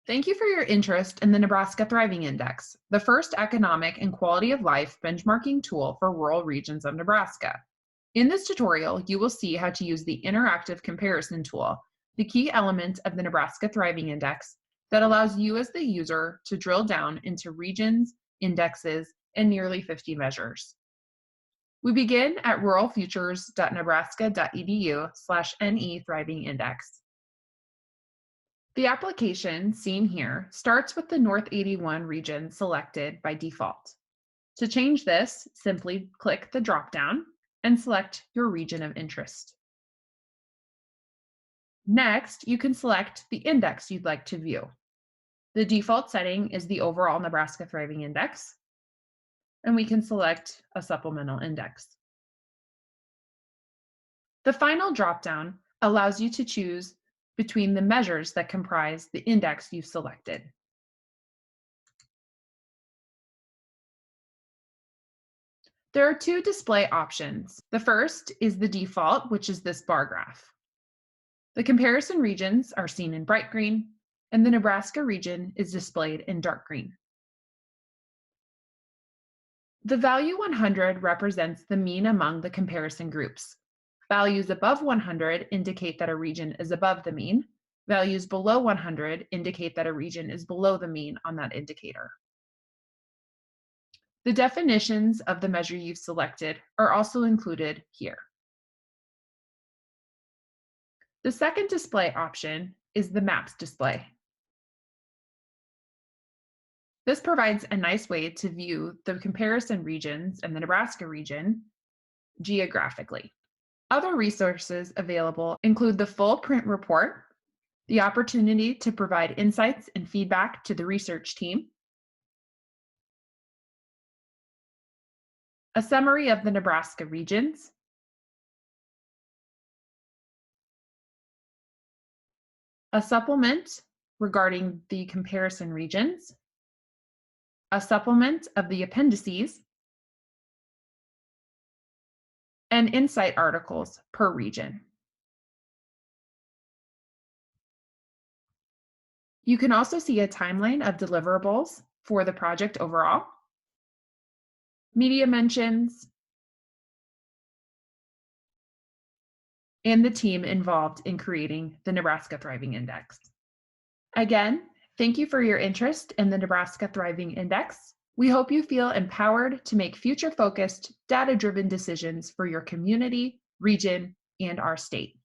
Thank you for your interest in the Nebraska Thriving Index, the first economic and quality of life benchmarking tool for rural regions of Nebraska. In this tutorial, you will see how to use the interactive comparison tool, the key element of the Nebraska Thriving Index that allows you as the user to drill down into regions, indexes, and nearly 50 measures. We begin at ruralfutures.nebraska.edu/NE Thriving Index. The application, seen here, starts with the North 81 region selected by default. To change this, simply click the drop-down and select your region of interest. Next, you can select the index you'd like to view. The default setting is the overall Nebraska Thriving Index, and we can select a supplemental index. The final drop-down allows you to choose between the measures that comprise the index you've selected. There are two display options. The first is the default, which is this bar graph. The comparison regions are seen in bright green, and the Nebraska region is displayed in dark green. The value 100 represents the mean among the comparison groups. Values above 100 indicate that a region is above the mean. Values below 100 indicate that a region is below the mean on that indicator. The definitions of the measure you've selected are also included here. The second display option is the maps display. This provides a nice way to view the comparison regions and the Nebraska region geographically. Other resources available include the full print report, the opportunity to provide insights and feedback to the research team, a summary of the Nebraska regions, a supplement regarding the comparison regions, a supplement of the appendices, and insight articles per region. You can also see a timeline of deliverables for the project overall, media mentions, and the team involved in creating the Nebraska Thriving Index. Again, thank you for your interest in the Nebraska Thriving Index. We hope you feel empowered to make future-focused, data-driven decisions for your community, region, and our state.